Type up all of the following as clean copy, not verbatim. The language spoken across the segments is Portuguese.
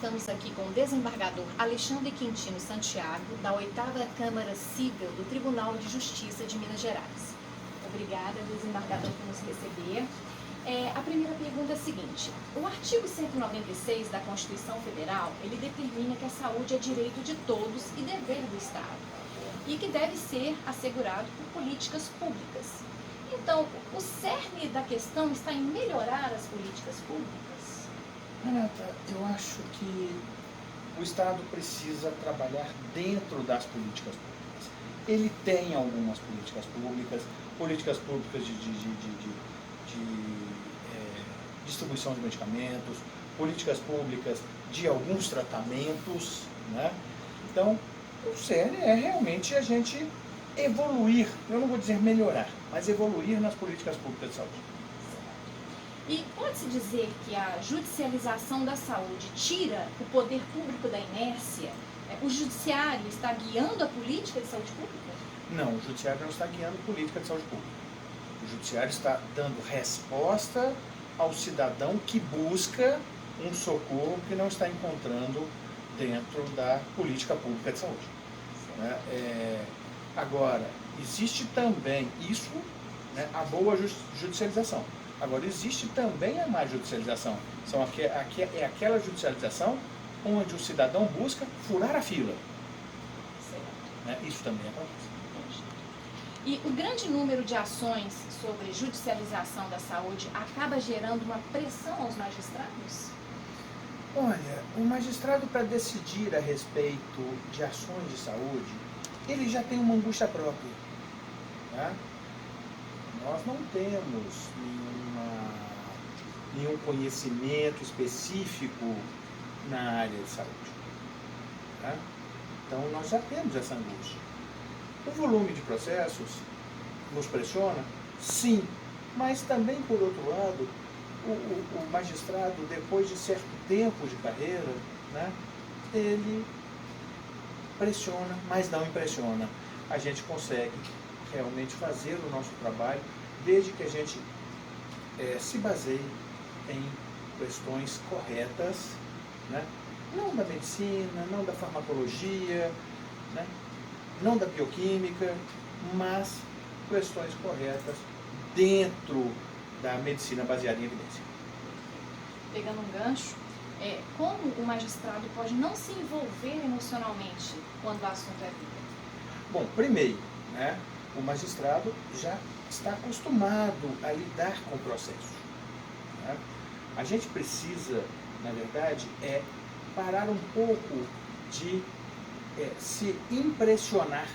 estamos aqui com o desembargador Alexandre Quintino Santiago, da 8ª Câmara Civil do Tribunal de Justiça de Minas Gerais. Obrigada, desembargador, por nos receber. A primeira pergunta é a seguinte: o artigo 196 da Constituição Federal, ele determina que a saúde é direito de todos e dever do Estado, e que deve ser assegurado por políticas públicas. Então, o cerne da questão está em melhorar as políticas públicas? Renata, eu acho que o Estado precisa trabalhar dentro das políticas públicas. Ele tem algumas políticas públicas de distribuição de medicamentos, políticas públicas de alguns tratamentos, né? Então, o cerne é realmente a gente evoluir, eu não vou dizer melhorar, mas evoluir nas políticas públicas de saúde. E pode-se dizer que a judicialização da saúde tira o poder público da inércia? O judiciário está guiando a política de saúde pública? Não, o judiciário não está guiando a política de saúde pública. O judiciário está dando resposta ao cidadão que busca um socorro que não está encontrando dentro da política pública de saúde. Agora, existe também isso, né, a boa judicialização. Agora, existe também a má judicialização. É aquela judicialização onde o cidadão busca furar a fila. Isso também acontece. E o grande número de ações sobre judicialização da saúde acaba gerando uma pressão aos magistrados? Olha, o magistrado, para decidir a respeito de ações de saúde, ele já tem uma angústia própria. Tá? Nós não temos nenhum conhecimento específico na área de saúde. Tá? Então, nós já temos essa angústia. O volume de processos nos pressiona? Sim, mas também, por outro lado, o magistrado, depois de certo tempo de carreira, né, ele pressiona, mas não impressiona. A gente consegue realmente fazer o nosso trabalho, desde que a gente se baseie em questões corretas, né? Não da medicina, não da farmacologia, né? Não da bioquímica, mas questões corretas dentro da medicina baseada em evidência. Pegando um gancho, como o magistrado pode não se envolver emocionalmente quando o assunto é vida? Bom, primeiro, né, o magistrado já está acostumado a lidar com o processo. Né? A gente precisa, na verdade, parar um pouco de se impressionar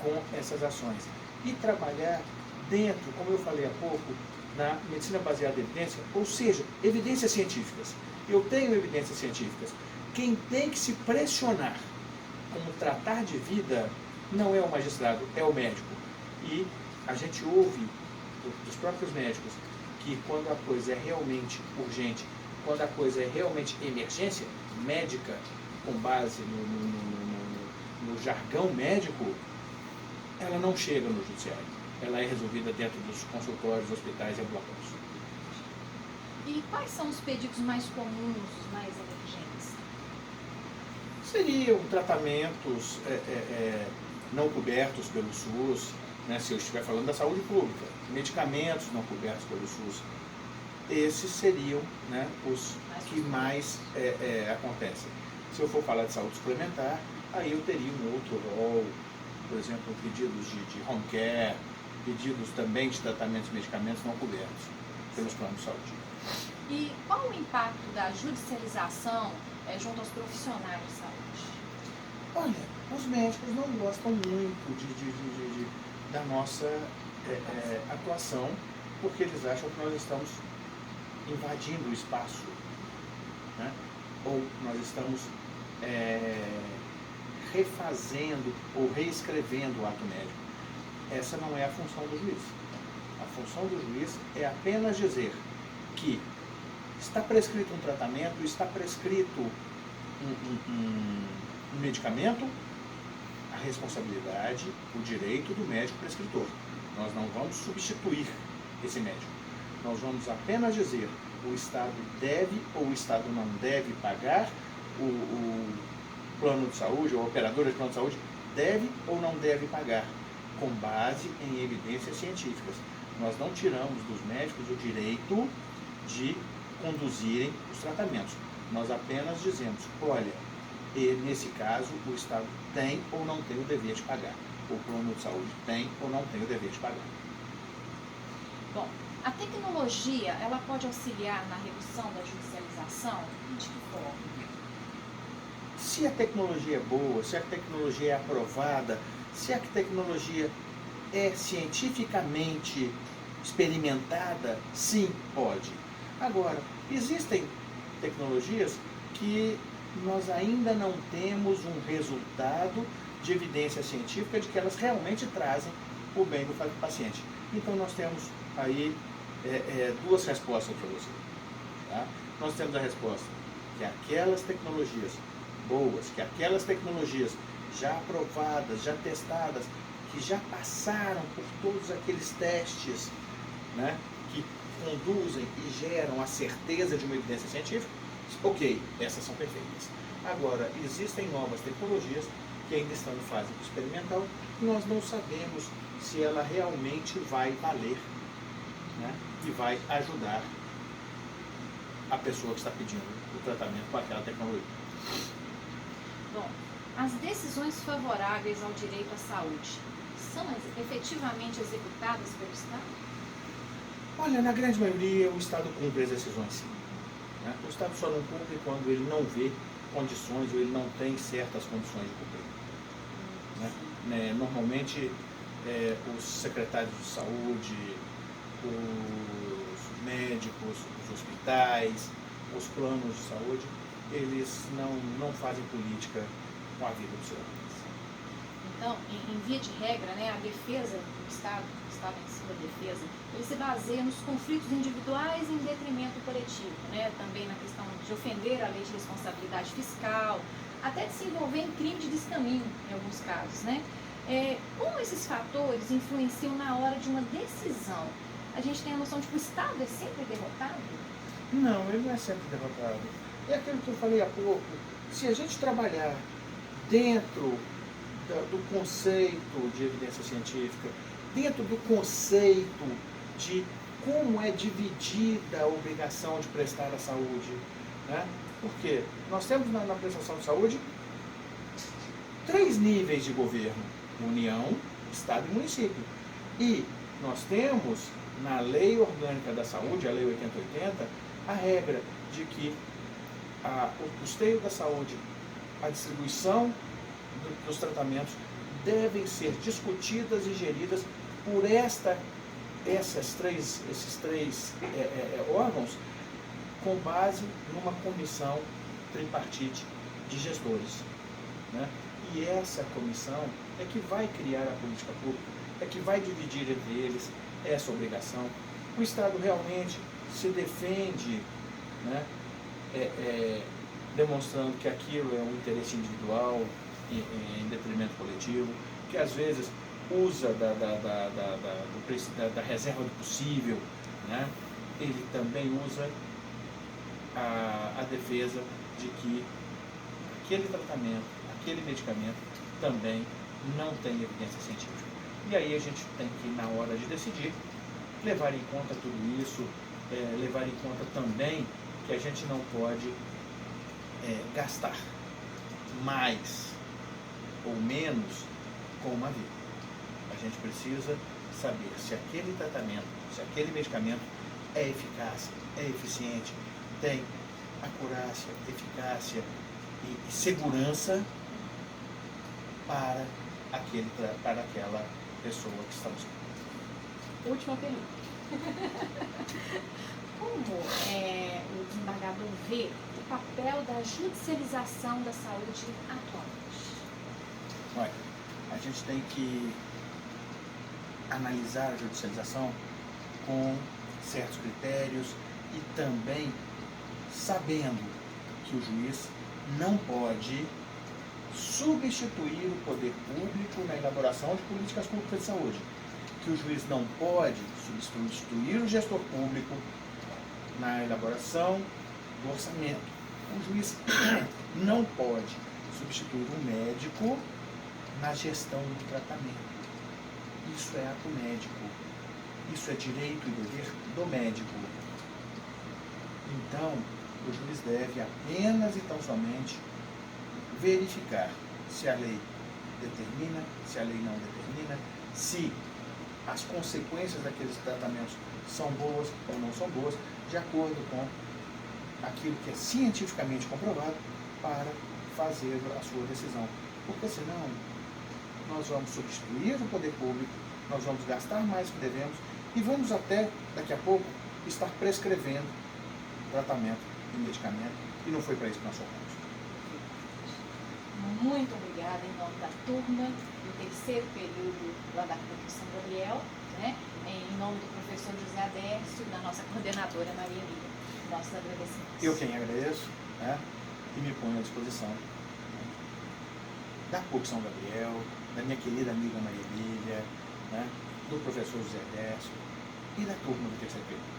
com essas ações e trabalhar dentro, como eu falei há pouco, na medicina baseada em evidência, ou seja, evidências científicas. Eu tenho evidências científicas. Quem tem que se pressionar como tratar de vida não é o magistrado, é o médico. E a gente ouve dos próprios médicos que quando a coisa é realmente urgente, quando a coisa é realmente emergência médica, com base no jargão médico, ela não chega no judiciário. Ela é resolvida dentro dos consultórios, hospitais e ambulatórios. E quais são os pedidos mais comuns, os mais emergentes? Seriam tratamentos não cobertos pelo SUS, né, se eu estiver falando da saúde pública, medicamentos não cobertos pelo SUS. Esses seriam, né, os que mais acontecem. Se eu for falar de saúde suplementar, aí eu teria um outro rol, por exemplo, pedidos de home care, pedidos também de tratamentos e medicamentos não cobertos pelos planos de saúde. E qual o impacto da judicialização junto aos profissionais de saúde? Olha, os médicos não gostam muito da nossa atuação, porque eles acham que nós estamos invadindo o espaço, né? Ou nós estamos refazendo ou reescrevendo o ato médico. Essa não é a função do juiz. A função do juiz é apenas dizer que está prescrito um tratamento, está prescrito um medicamento, a responsabilidade, o direito do médico prescritor. Nós não vamos substituir esse médico. Nós vamos apenas dizer o Estado deve ou o Estado não deve pagar, o plano de saúde, ou a operadora de plano de saúde deve ou não deve pagar, com base em evidências científicas. Nós não tiramos dos médicos o direito de conduzirem os tratamentos. Nós apenas dizemos, olha, nesse caso o Estado tem ou não tem o dever de pagar. O plano de saúde tem ou não tem o dever de pagar. Bom, a tecnologia, ela pode auxiliar na redução da judicialização? De que forma? Se a tecnologia é boa, se a tecnologia é aprovada, se a tecnologia é cientificamente experimentada, sim, pode. Agora, existem tecnologias que nós ainda não temos um resultado de evidência científica de que elas realmente trazem o bem do paciente. Então nós temos aí duas respostas para você. Tá? Nós temos a resposta que aquelas tecnologias boas, que aquelas tecnologias já aprovadas, já testadas, que já passaram por todos aqueles testes, né, que conduzem e geram a certeza de uma evidência científica, ok, essas são perfeitas. Agora, existem novas tecnologias que ainda estão em fase experimental e nós não sabemos se ela realmente vai valer, né, e vai ajudar a pessoa que está pedindo o tratamento com aquela tecnologia. Bom, as decisões favoráveis ao direito à saúde são efetivamente executadas pelo Estado? Olha, na grande maioria o Estado cumpre as decisões, sim. Né? O Estado só não cumpre quando ele não vê condições ou ele não tem certas condições de cumprir. Né? Normalmente, os secretários de saúde, os médicos, os hospitais, os planos de saúde, eles não fazem política com a vida dos cidadãos. Então, em via de regra, né, a defesa do Estado em si da defesa, ele se baseia nos conflitos individuais em detrimento coletivo, né, também na questão de ofender a lei de responsabilidade fiscal, até de se envolver em crime de descaminho, em alguns casos, né? Como esses fatores influenciam na hora de uma decisão? A gente tem a noção de que o Estado é sempre derrotado? Não, ele não é sempre derrotado. É aquilo que eu falei há pouco. Se a gente trabalhar dentro do conceito de evidência científica, dentro do conceito de como é dividida a obrigação de prestar a saúde, né? Porque nós temos na prestação de saúde 3 níveis de governo: União, Estado e município. E nós temos na Lei Orgânica da Saúde, a Lei 8080, a regra de que o custeio da saúde, a distribuição dos tratamentos devem ser discutidas e geridas por esses três órgãos com base numa comissão tripartite de gestores. Né? E essa comissão é que vai criar a política pública, é que vai dividir entre eles essa obrigação. O Estado realmente se defende, né, demonstrando que aquilo é um interesse individual em detrimento coletivo, que às vezes usa da reserva do possível, né? Ele também usa a defesa de que aquele tratamento, aquele medicamento também não tem evidência científica. E aí a gente tem que, na hora de decidir, levar em conta tudo isso, levar em conta também que a gente não pode gastar mais ou menos com uma vida. A gente precisa saber se aquele tratamento, se aquele medicamento é eficaz, é eficiente, tem acurácia, eficácia e segurança para aquela pessoa que está usando. Última pergunta. Como o desembargador vê o papel da judicialização da saúde atualmente? Olha, a gente tem que analisar a judicialização com certos critérios e também sabendo que o juiz não pode substituir o poder público na elaboração de políticas públicas de saúde. que o juiz não pode substituir o gestor público na elaboração do orçamento. O juiz não pode substituir o médico na gestão do tratamento. Isso é ato médico. Isso é direito e dever do médico. Então, o juiz deve apenas e tão somente verificar se a lei determina, se a lei não determina, se as consequências daqueles tratamentos são boas ou não são boas, de acordo com aquilo que é cientificamente comprovado, para fazer a sua decisão. Porque senão nós vamos substituir o poder público, nós vamos gastar mais do que devemos e vamos até, daqui a pouco, estar prescrevendo tratamento e medicamento, e não foi para isso que nós fomos. Muito obrigada em nome da turma do terceiro período lá da PUC São Gabriel, né? Em nome do professor José Adércio e da nossa coordenadora Maria Emília. Nossos agradecimentos. Eu quem agradeço, né? E me ponho à disposição da PUC São Gabriel, da minha querida amiga Maria Emília, né? Do professor José Adércio e da turma do terceiro período.